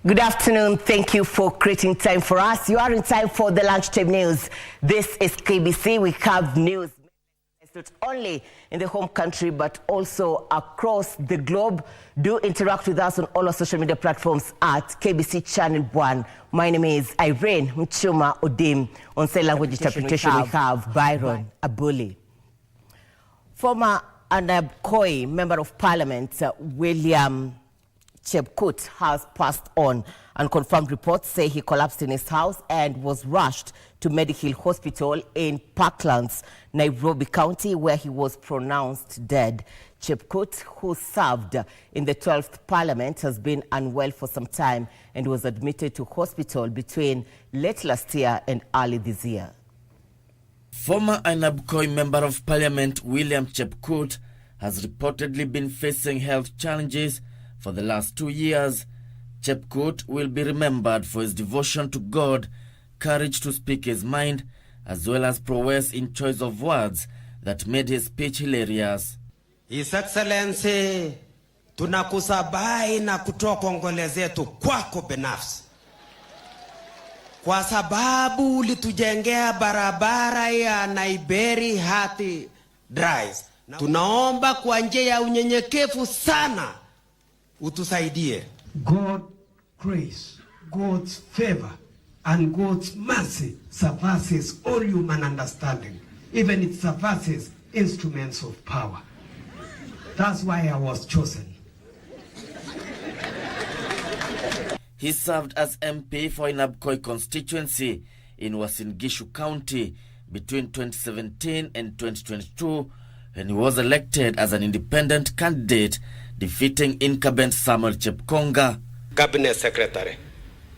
Good afternoon. Thank you for creating time for us. You are in time for the Lunchtime News. This is KBC. We have news not only in the home country but also across the globe. Do interact with us on all our social media platforms at KBC Channel 1. My name is Irene Muchuma Odim. On sign language interpretation we have Byron Abuli. Former Anab Koi Member of Parliament William Chepkut has passed on. Unconfirmed reports say he collapsed in his house and was rushed to Medihill Hospital in Parklands, Nairobi County, where he was pronounced dead. Chepkut, who served in the 12th Parliament, has been unwell for some time and was admitted to hospital between late last year and early this year. Former Ainabkoi Member of Parliament William Chepkut has reportedly been facing health challenges for the last 2 years. Chepkut will be remembered for his devotion to God, courage to speak his mind, as well as prowess in choice of words that made his speech hilarious. His Excellency, tunakusabai na kutoa kongole zetu kwako binafsi. Kwa sababu ulitujengea barabara ya Naiberi Hati Drive. Tunaomba kwa njia ya unyenyekevu sana utusaidie. God's grace, God's favor, and God's mercy surpasses all human understanding. Even it surpasses instruments of power. That's why I was chosen. He served as MP for Ainabkoi constituency in Uasin Gishu County between 2017 and 2022, and he was elected as an independent candidate, defeating incumbent Samuel Chepkonga. Cabinet Secretary,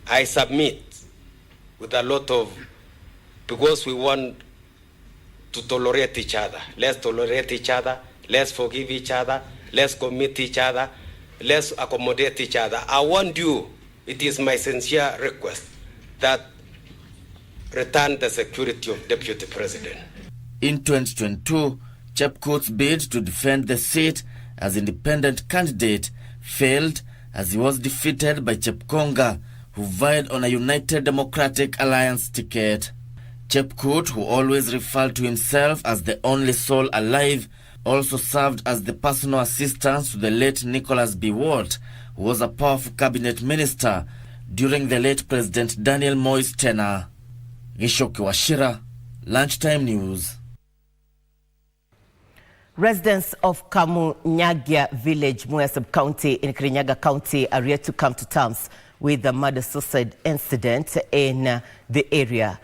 I submit with a lot of, because we want to tolerate each other. Let's tolerate each other. Let's forgive each other. Let's commit each other. Let's accommodate each other. I want you, it is my sincere request, that return the security of Deputy President. In 2022, Chepkut's bid to defend the seat as independent candidate failed as he was defeated by Chepkonga, who vied on a United Democratic Alliance ticket. Chepkut, who always referred to himself as the only soul alive, also served as the personal assistant to the late Nicholas B. Walt, who was a powerful cabinet minister during the late President Daniel Moi's tenure. Gishoki Washira, Lunchtime News. Residents of Kirinyaga village, Muya sub-county in Kirinyaga County, are yet to come to terms with the murder-suicide incident in the area.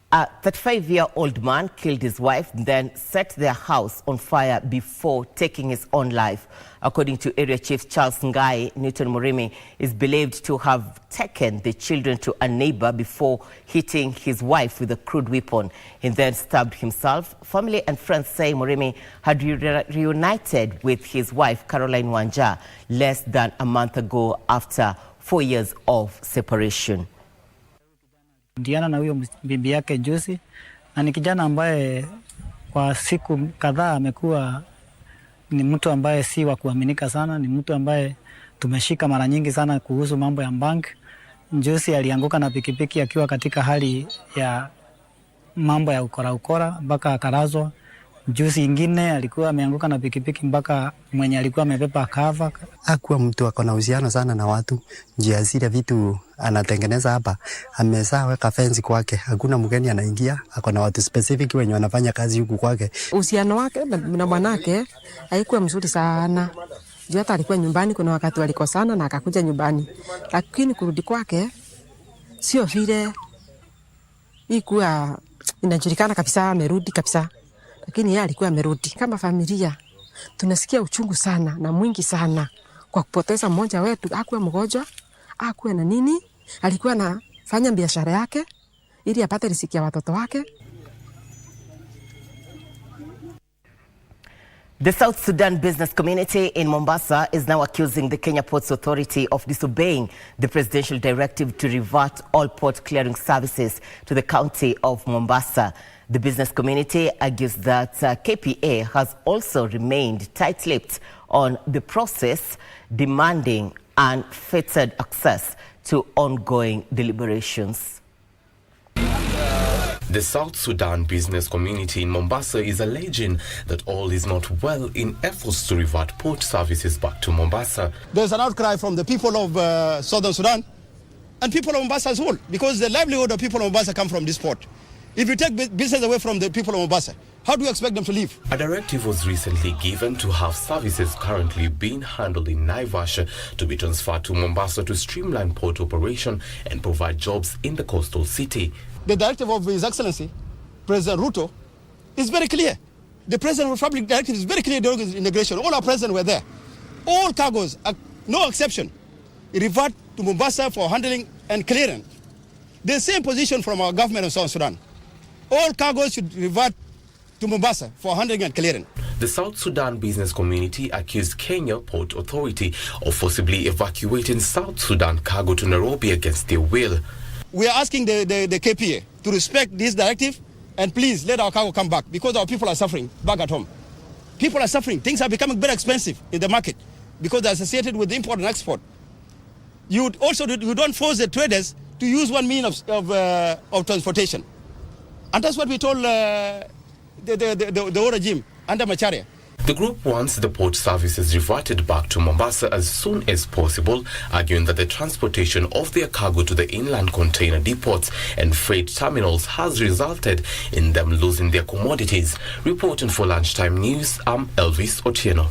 A 35-year-old man killed his wife, then set their house on fire before taking his own life. According to Area Chief Charles Ngai, Newton Murimi is believed to have taken the children to a neighbor before hitting his wife with a crude weapon. He then stabbed himself. Family and friends say Murimi had reunited with his wife, Caroline Wanja, less than a month ago after 4 years of separation. Diana na huyo bibi yake juzi, na ni kijana ambaye kwa siku kadhaa amekuwa ni mtu ambaye si wa kuaminika sana, ni mtu ambaye tumeshika mara nyingi sana kuhusu mambo ya bank. Juzi alianguka na pikipiki akiwa katika hali ya mambo ya ukora mpaka akarazwa. Juzi ingine alikuwa ameanguka na pikipiki mpaka mwenye alikuwa amebeba kava. Hakuwa mtu akona uhusiano sana na watu. Njia zile vitu anatengeneza hapa, amezaa weka fence kwake. Hakuna mgeni anaingia, akona watu specific wenye wanafanya kazi huku kwake. Uhusiano wake na bwanake haikuwa mzuri sana. Juu hata alikuwa nyumbani, kuna wakati walikosana na akakuja nyumbani. Lakini kurudi kwake sio vile ilikuwa inajulikana kabisa amerudi kabisa. Lakini yeye alikuwa amerudi. Kama familia tunasikia uchungu sana na mwingi sana kwa kupoteza mmoja wetu. Hakuwa mgonjwa, hakuwa na nini, alikuwa anafanya biashara yake ili apate riziki ya watoto wake. The South Sudan business community in Mombasa is now accusing the Kenya Ports Authority of disobeying the presidential directive to revert all port clearing services to the county of Mombasa. The business community argues that KPA has also remained tight-lipped on the process, demanding unfettered access to ongoing deliberations. The South Sudan business community in Mombasa is alleging that all is not well in efforts to revert port services back to Mombasa. There's an outcry from the people of Southern Sudan and people of Mombasa as well, because the livelihood of people of Mombasa come from this port. If you take business away from the people of Mombasa, how do you expect them to live? A directive was recently given to have services currently being handled in Naivasha to be transferred to Mombasa to streamline port operation and provide jobs in the coastal city. The directive of His Excellency, President Ruto, is very clear. The President of the Republic directive is very clear during his inauguration. All our presidents were there. All cargoes, no exception, revert to Mombasa for handling and clearance. The same position from our government of South Sudan. All cargoes should revert to Mombasa for handling and clearing. The South Sudan business community accused Kenya Port Authority of forcibly evacuating South Sudan cargo to Nairobi against their will. We are asking the KPA to respect this directive and please let our cargo come back, because our people are suffering back at home. People are suffering. Things are becoming very expensive in the market because they're associated with import and export. You don't force the traders to use one means of transportation. And that's what we told the old regime under Macharia. The group wants the port services reverted back to Mombasa as soon as possible, arguing that the transportation of their cargo to the inland container depots and freight terminals has resulted in them losing their commodities. Reporting for Lunchtime News, I'm Elvis Otieno.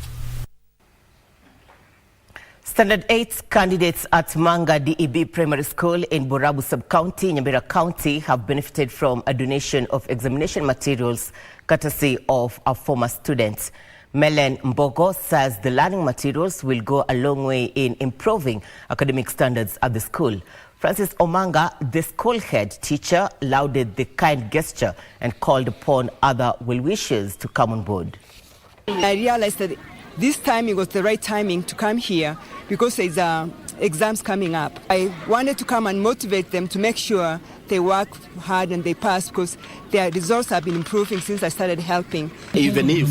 Standard 8 candidates at Manga DEB Primary School in Borabu Sub-County, Nyamira County, have benefited from a donation of examination materials courtesy of a former student. Melen Mbogo says the learning materials will go a long way in improving academic standards at the school. Francis Omanga, the school head teacher, lauded the kind gesture and called upon other well-wishers to come on board. I realized that this timing was the right timing to come here because there's exams coming up. I wanted to come and motivate them to make sure they work hard and they pass, because their results have been improving since I started helping. Even if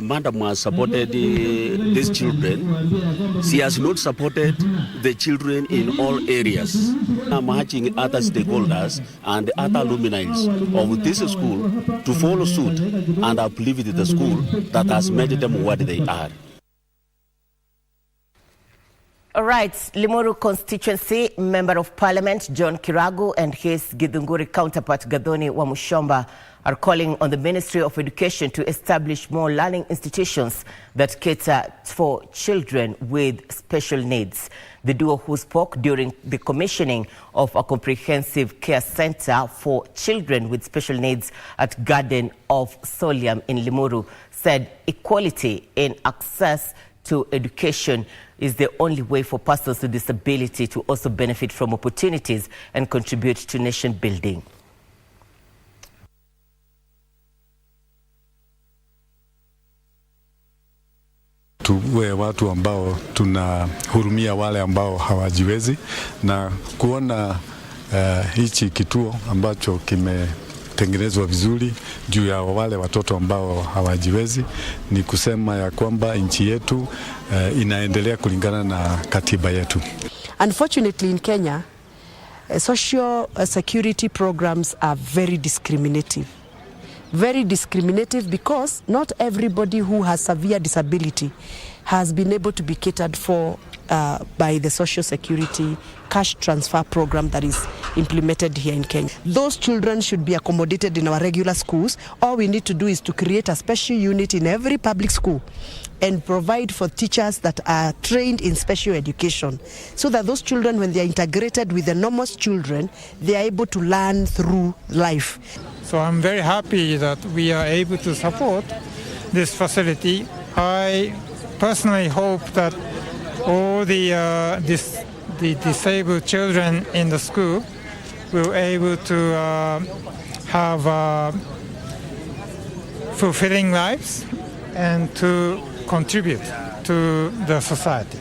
Madam has supported these children, she has not supported the children in all areas. I'm urging other stakeholders and other alumni of this school to follow suit and uplift the school that has made them what they are. All right, Limuru constituency Member of Parliament John Kiragu and his Githunguri counterpart Gathoni Wamushomba are calling on the Ministry of Education to establish more learning institutions that cater for children with special needs. The duo, who spoke during the commissioning of a comprehensive care center for children with special needs at Garden of Solium in Limuru, said equality in access to education is the only way for persons with disability to also benefit from opportunities and contribute to nation building. Tuwe watu ambao tunahurumia wale ambao hawajiwezi, na kuona hichi kituo ambacho kimetengenezwa vizuri juu ya wale watoto ambao hawajiwezi, ni kusema ya kwamba nchi yetu inaendelea kulingana na katiba yetu. Unfortunately in Kenya, social security programs are very discriminative. Very discriminative because not everybody who has severe disability has been able to be catered for by the social security cash transfer program that is implemented here in Kenya. Those children should be accommodated in our regular schools. All we need to do is to create a special unit in every public school and provide for teachers that are trained in special education, so that those children, when they are integrated with the normal children, they are able to learn through life. So I'm very happy that we are able to support this facility. I personally hope that all the disabled children in the school will be able to have fulfilling lives and to contribute to the society.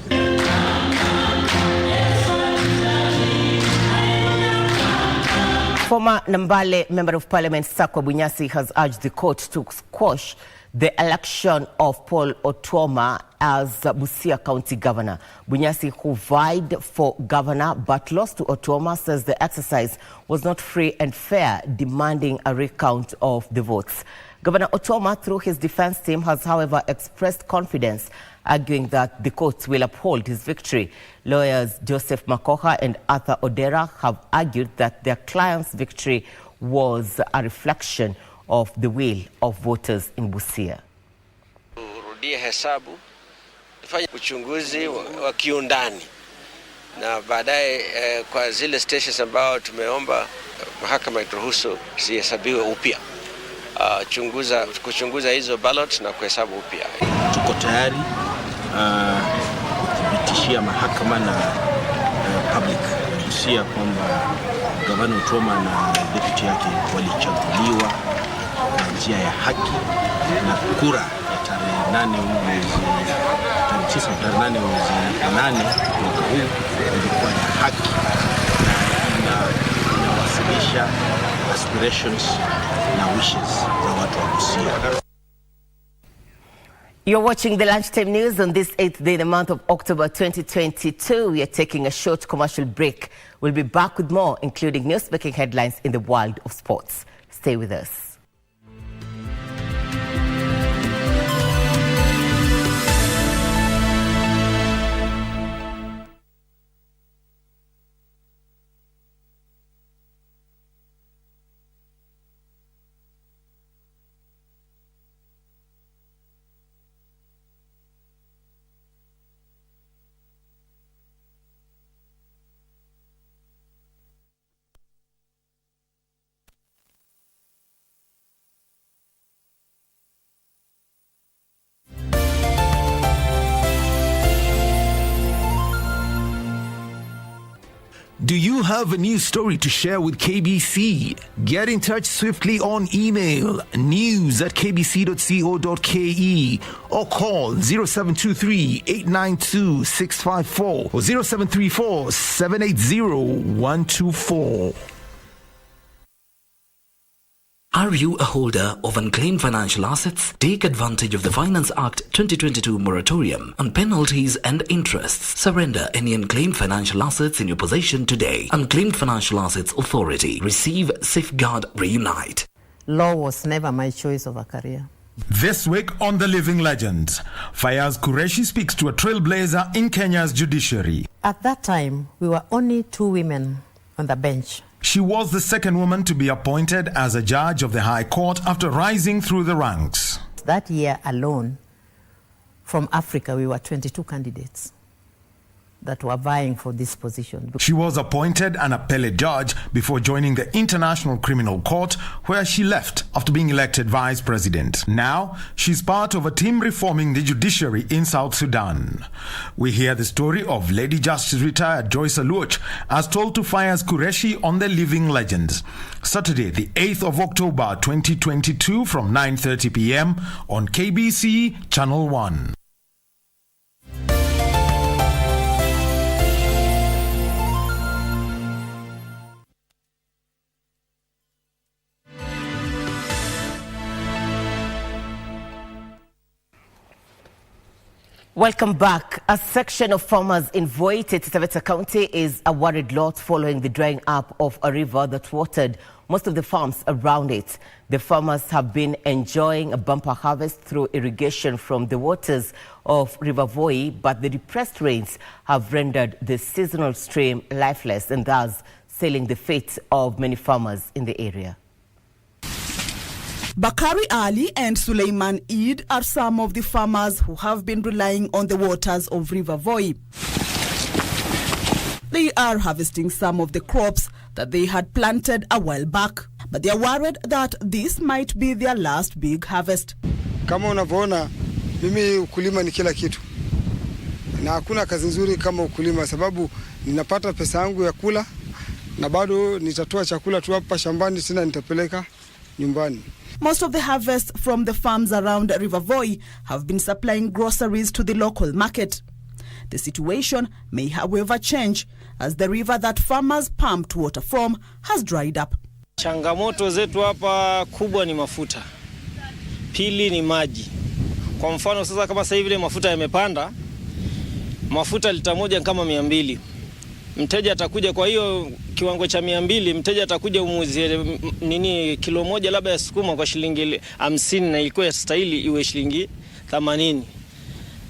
Former Nambale Member of Parliament Sakwa Bunyasi has urged the court to squash the election of Paul Otuoma as Busia County Governor. Bunyasi, who vied for governor but lost to Otuoma, says the exercise was not free and fair, demanding a recount of the votes. Governor Otuoma, through his defense team, has however expressed confidence, arguing that the courts will uphold his victory. Lawyers Joseph Makoha and Arthur Odera have argued that their client's victory was a reflection of the will of voters in Busia. Turudie hesabu, tufanye uchunguzi wa kiundani na baadaye kwa zile stations ambao tumeomba mahakama ituruhusu zihesabiwe upya. Kuchunguza hizo ballot na kuhesabu upya. Tuko tayari kuthibitishia mahakama na public Busia kwamba Gavana Otuoma na deputy yake walichaguliwa kwa njia ya haki na kura ya tarehe 8 mwezi mwaka huu ilikuwa ya haki na inawasilisha aspirations na wishes za watu wa Busia. You're watching the Lunchtime News on this 8th day, the month of October 2022. We are taking a short commercial break. We'll be back with more, including news-making headlines in the world of sports. Stay with us. Do you have a news story to share with KBC? Get in touch swiftly on email news@kbc.co.ke or call 0723-892-654 or 0734-780-124. Are you a holder of unclaimed financial assets? Take advantage of the Finance Act 2022 moratorium on penalties and interests. Surrender any unclaimed financial assets in your possession today. Unclaimed Financial Assets Authority. Receive, safeguard, reunite. Law was never my choice of a career. This week on The Living Legends, Fayaz Qureshi speaks to a trailblazer in Kenya's judiciary. At that time, we were only 2 women on the bench. She was the second woman to be appointed as a judge of the High Court after rising through the ranks. That year alone, from Africa, we were 22 candidates that were vying for this position. She was appointed an appellate judge before joining the International Criminal Court, where she left after being elected vice president. Now, she's part of a team reforming the judiciary in South Sudan. We hear the story of Lady Justice retired Joyce Aluoch as told to Fayaz Qureshi on The Living Legends. Saturday, the 8th of October 2022 from 9:30 p.m. on KBC Channel 1. Welcome back. A section of farmers in Voite, Taveta County is a worried lot following the drying up of a river that watered most of the farms around it. The farmers have been enjoying a bumper harvest through irrigation from the waters of River Voi, but the depressed rains have rendered the seasonal stream lifeless and thus sealing the fate of many farmers in the area. Bakari Ali and Suleiman Eid are some of the farmers who have been relying on the waters of River Voi. They are harvesting some of the crops that they had planted a while back, but they are worried that this might be their last big harvest. Kama unavyoona, mimi ukulima ni kila kitu. Na hakuna kazi nzuri kama ukulima, sababu ninapata pesa yangu ya kula na bado nitatoa chakula tu hapa shambani, sina nitapeleka nyumbani. Most of the harvests from the farms around River Voi have been supplying groceries to the local market. The situation may, however, change as the river that farmers pumped water from has dried up. Changamoto zetu hapa kubwa ni mafuta. Pili ni maji. Kwa mfano sasa kama sasa hivi mafuta yamepanda, mafuta lita moja kama 200. Mteja atakuja, kwa hiyo kiwango cha 200, mteja atakuja umuuzie kilo moja labda ya sukuma kwa shilingi 50 na ilikuwa yastahili iwe shilingi 80.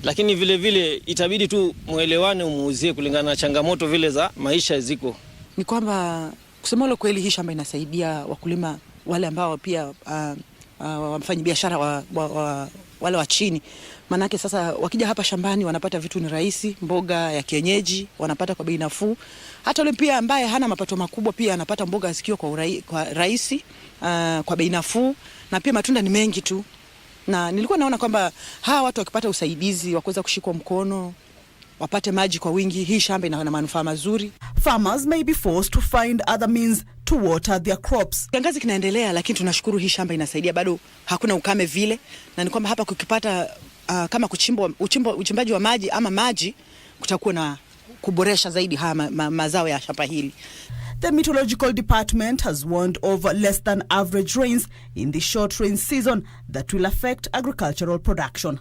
Lakini vile vile itabidi tu muelewane umuuzie kulingana na changamoto vile za maisha ziko. Ni kwamba kusema kweli hii shamba inasaidia wakulima wale ambao pia wafanya biashara wale wa chini. Manake sasa wakija hapa shambani wanapata vitu ni rahisi, mboga ya kienyeji wanapata kwa bei nafuu. Hata yule pia ambaye hana mapato makubwa pia anapata mboga sikio kwa rahisi, kwa bei nafuu, na pia matunda ni mengi tu. Na nilikuwa naona kwamba hawa watu wakipata usaidizi wa kuweza kushikwa mkono, wapate maji kwa wingi, hii shamba ina manufaa mazuri. Farmers may be forced to find other means to water their crops. Kiangazi kinaendelea, lakini tunashukuru hii shamba inasaidia, bado hakuna ukame vile, na ni kwamba hapa kukipata kama uchimbaji wa maji ama maji, kutakuwa na kuboresha zaidi haya mazao ya shamba hili. The Meteorological Department has warned of less than average rains in the short rain season that will affect agricultural production.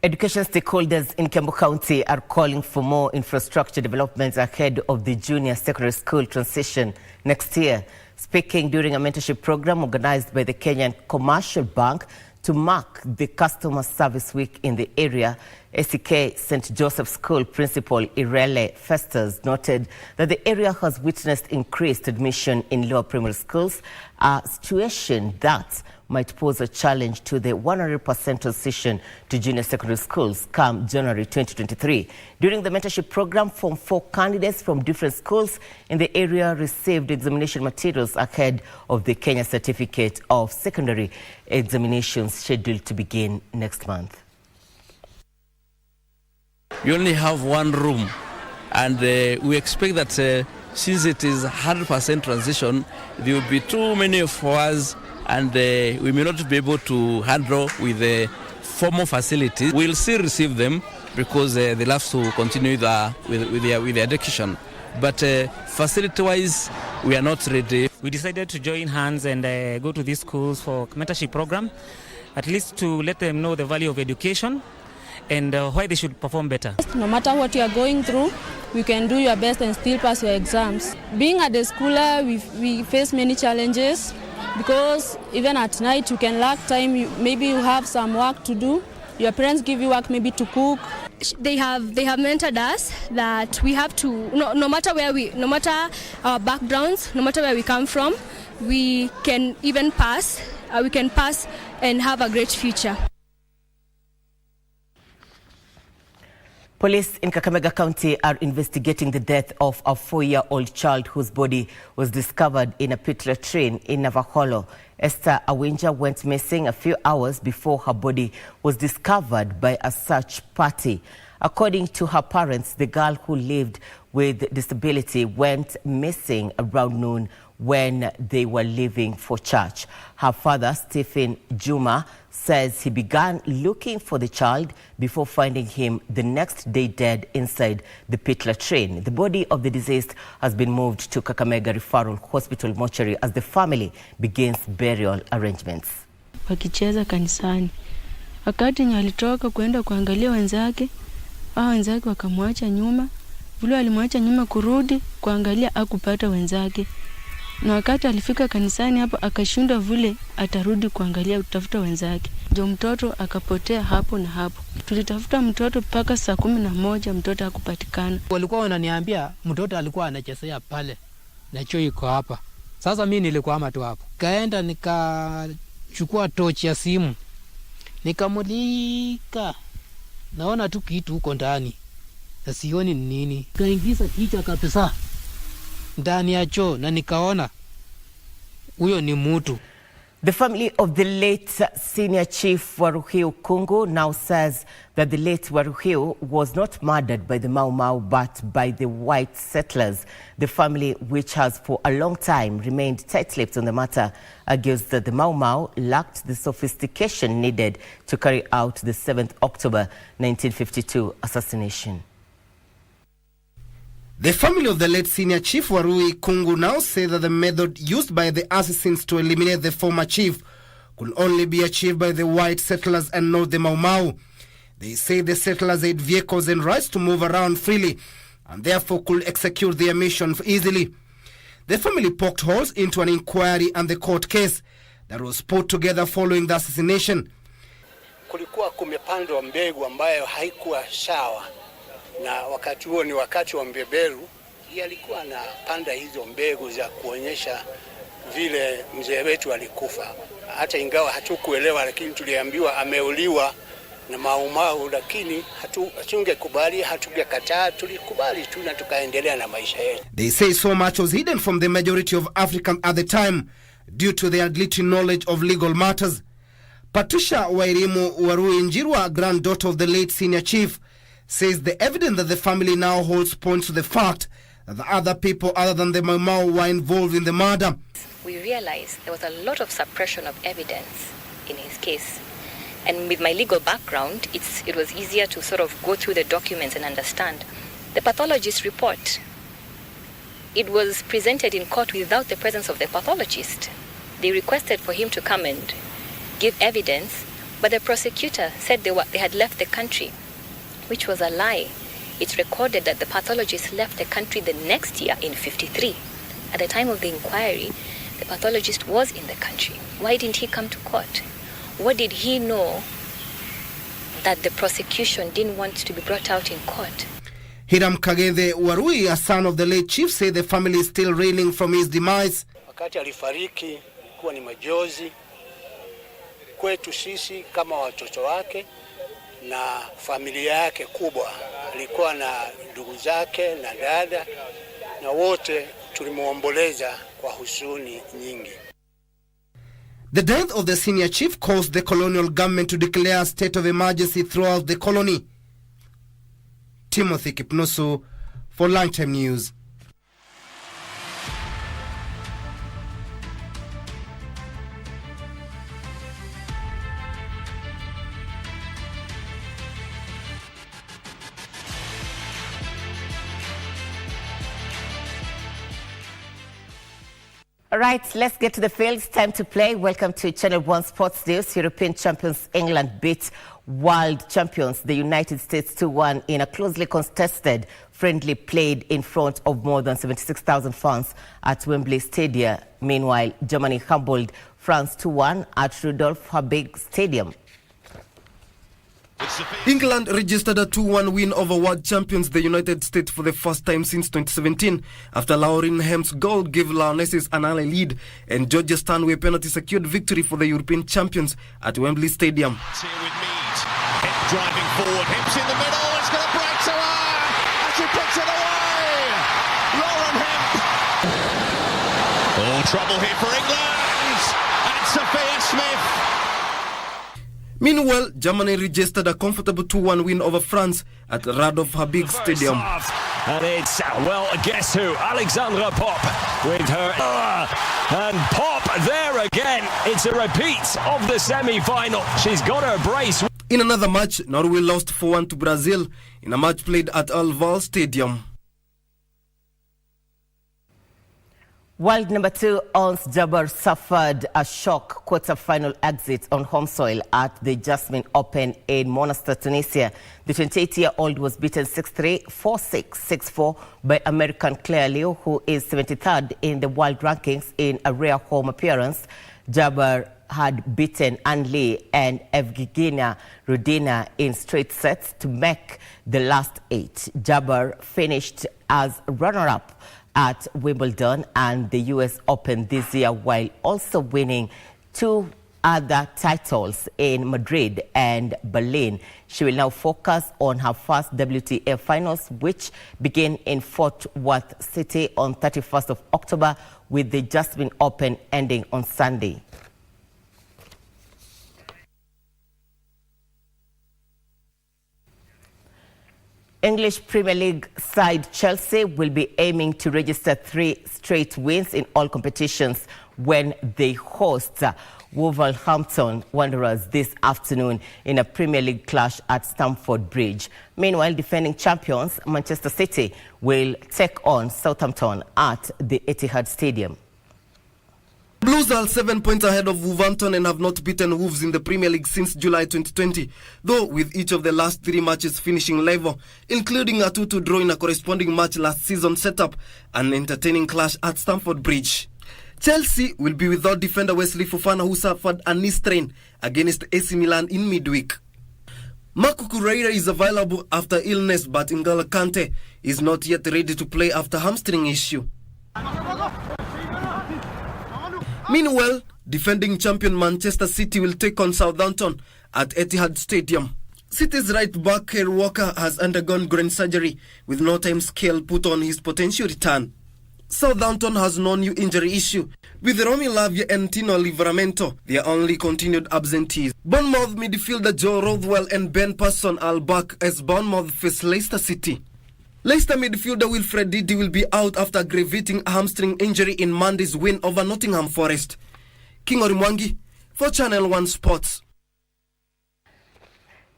Education stakeholders in Kiambu County are calling for more infrastructure developments ahead of the junior secondary school transition next year. Speaking during a mentorship program organized by the Kenyan Commercial Bank to mark the Customer Service Week in the area, SEK St. Joseph School Principal Irene Festus noted that the area has witnessed increased admission in lower primary schools, a situation that might pose a challenge to the 100% transition to junior secondary schools come January 2023. During the mentorship program, Form 4 candidates from different schools in the area received examination materials ahead of the Kenya Certificate of Secondary examinations scheduled to begin next month. We only have one room, and we expect that since it is 100% transition, there will be too many of us, and we may not be able to handle with the formal facilities. We'll still receive them because they'll have to continue with their education. But facility-wise, we are not ready. We decided to join hands and go to these schools for mentorship program, at least to let them know the value of education and why they should perform better. No matter what you are going through, you can do your best and still pass your exams. Being at the schooler, we face many challenges because even at night you can lack time. Maybe you have some work to do. Your parents give you work maybe to cook. They have mentored us that we have to, no matter our backgrounds, no matter where we come from, we can even pass. We can pass and have a great future. Police in Kakamega County are investigating the death of a 4-year-old child whose body was discovered in a pit latrine in Navaholo. Esther Awinja went missing a few hours before her body was discovered by a search party. According to her parents, the girl who lived with disability went missing around noon when they were leaving for church. Her father, Stephen Juma, says he began looking for the child before finding him the next day dead inside the pit latrine. The body of the deceased has been moved to Kakamega Referral Hospital mortuary as the family begins burial arrangements. Wakicheza kanisani. Wakati alitoka kwenda kuangalia wenzake, wenzake wakamwacha nyuma. Vile alimwacha nyuma kurudi kuangalia akupata wenzake. Na wakati alifika kanisani hapo akashindwa vile atarudi kuangalia utafuta wenzake. Ndio mtoto akapotea hapo na hapo. Tulitafuta mtoto mpaka saa 11 mtoto hakupatikana. Walikuwa wananiambia mtoto alikuwa anachezea pale na choo iko hapa. Sasa mimi nilikuwa tu hapo. Kaenda nikachukua tochi ya simu. Nikamulika. Naona tu kitu huko ndani. Na sioni ni nini. Kaingiza kichwa kabisa ndani ya choo na nikaona huyo ni mtu. The family of the late senior chief Waruhiu Kungu now says that the late Waruhiu was not murdered by the Mau Mau but by the white settlers. The family, which has for a long time remained tight-lipped on the matter, argues that the Mau Mau lacked the sophistication needed to carry out the 7th October 1952 assassination. The family of the late senior chief Warui Kungu now say that the method used by the assassins to eliminate the former chief could only be achieved by the white settlers and not the Mau Mau. They say the settlers had vehicles and rights to move around freely and therefore could execute their mission easily. The family poked holes into an inquiry and the court case that was put together following the assassination. Kulikuwa kumepandwa mbegu ambayo haikuwa sawa, na wakati huo ni wakati wa mbeberu. Alikuwa anapanda hizo mbegu za kuonyesha vile mzee wetu alikufa. Hata ingawa hatukuelewa, lakini tuliambiwa ameuliwa na Mau Mau, lakini hatungekubali, hatungekataa, tulikubali tu na tukaendelea na maisha yetu. They say so much was hidden from the majority of Africans at the time due to their little knowledge of legal matters. Patricia Wairimu Warui Njirwa, granddaughter of the late senior chief, says the evidence that the family now holds points to the fact that the other people other than the Mau Mau were involved in the murder. We realized there was a lot of suppression of evidence in his case. And with my legal background, it was easier to sort of go through the documents and understand. The pathologist's report, it was presented in court without the presence of the pathologist. They requested for him to come and give evidence, but the prosecutor said they had left the country, which was a lie. It's recorded that the pathologist left the country the next year in 1953. At the time of the inquiry, the pathologist was in the country. Why didn't he come to court? What did he know that the prosecution didn't want to be brought out in court? Hiram Kagede Warui, a son of the late chief, said the family is still reeling from his demise. Wakati alifariki ilikuwa ni majozi kwetu sisi kama watoto wake na familia yake kubwa. Alikuwa na ndugu zake na dada, na wote tulimuomboleza kwa huzuni nyingi. The death of the senior chief caused the colonial government to declare a state of emergency throughout the colony. Timothy Kipnusu for Lunchtime News. All right, let's get to the field. It's time to play. Welcome to Channel 1 Sports News. European champions England beat world champions the United States 2-1 in a closely contested friendly played in front of more than 76,000 fans at Wembley Stadium. Meanwhile, Germany humbled France 2-1 at Rudolf Habig Stadium. England registered a 2-1 win over world champions the United States for the first time since 2017 after Lauren Hem's goal gave Lionesses an early lead and Georgia Stanway penalty secured victory for the European champions at Wembley Stadium. Here with Mead, Hemp driving forward, Hemp's in the middle, it's going to break to her, and she puts it away! Lauren Hemp! Oh, trouble here for England! And Sophia Smith! Meanwhile, Germany registered a comfortable 2-1 win over France at Rudolf Habig Stadium. And it's, well, guess who? Alexandra Pop with her. And Pop there again. It's a repeat of the semi-final. She's got her brace. In another match, Norway lost 4-1 to Brazil in a match played at Alval Stadium. World number 2 Ons Jabeur suffered a shock quarter-final exit on home soil at the Jasmine Open in Monastir, Tunisia. The 28-year-old was beaten 6-3, 4-6, 6-4 by American Claire Liu, who is 73rd in the world rankings in a rare home appearance. Jabeur had beaten Ann Lee and Evgenia Rudina in straight sets to make the last 8. Jabeur finished as runner-up at Wimbledon and the US Open this year, while also winning 2 other titles in Madrid and Berlin. She will now focus on her first WTA finals, which begin in Fort Worth City on 31st of October, with the Jasmine Open ending on Sunday. English Premier League side Chelsea will be aiming to register 3 straight wins in all competitions when they host Wolverhampton Wanderers this afternoon in a Premier League clash at Stamford Bridge. Meanwhile, defending champions Manchester City will take on Southampton at the Etihad Stadium. Blues are 7 points ahead of Wolverhampton and have not beaten Wolves in the Premier League since July 2020, though with each of the last 3 matches finishing level, including a 2-2 draw in a corresponding match last season set up an entertaining clash at Stamford Bridge. Chelsea will be without defender Wesley Fofana, who suffered a knee strain against AC Milan in midweek. Marco Correia is available after illness, but N'Golo Kante is not yet ready to play after hamstring issue. Meanwhile, defending champion Manchester City will take on Southampton at Etihad Stadium. City's right back Kyle Walker has undergone groin surgery with no time scale put on his potential return. Southampton has no new injury issue, with Romy Lavia and Tino Livramento their only continued absentees. Bournemouth midfielder Joe Rothwell and Ben Parson are back as Bournemouth face Leicester City. Leicester midfielder Wilfred Didi will be out after aggravating a hamstring injury in Monday's win over Nottingham Forest. King Orimwangi for Channel 1 Sports.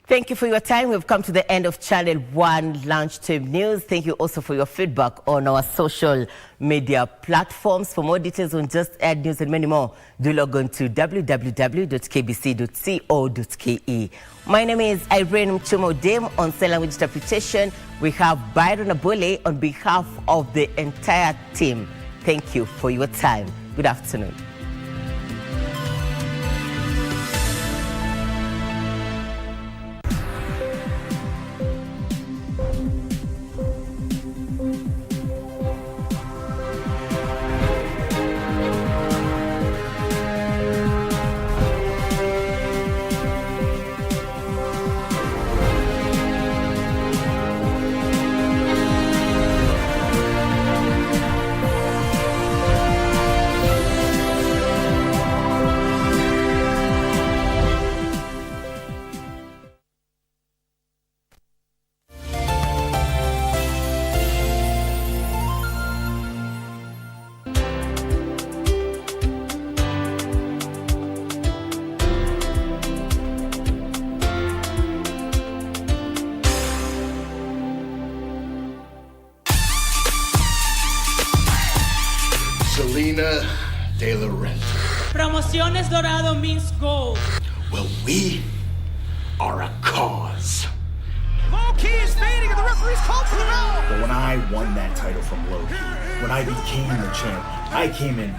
Thank you for your time. We've come to the end of Channel 1 Lunchtime News. Thank you also for your feedback on our social media platforms. For more details on Just Add News and many more, do log on to www.kbc.co.ke. My name is Irene Muchuma on Sign Language Interpretation. We have Byron Abule on behalf of the entire team. Thank you for your time. Good afternoon. Selena De La Renta. Promociones Dorado means gold. Well, we are a cause. Low-key is fading and the referee's called for the foul. But when I won that title from Low-key, when I became the champ, I came in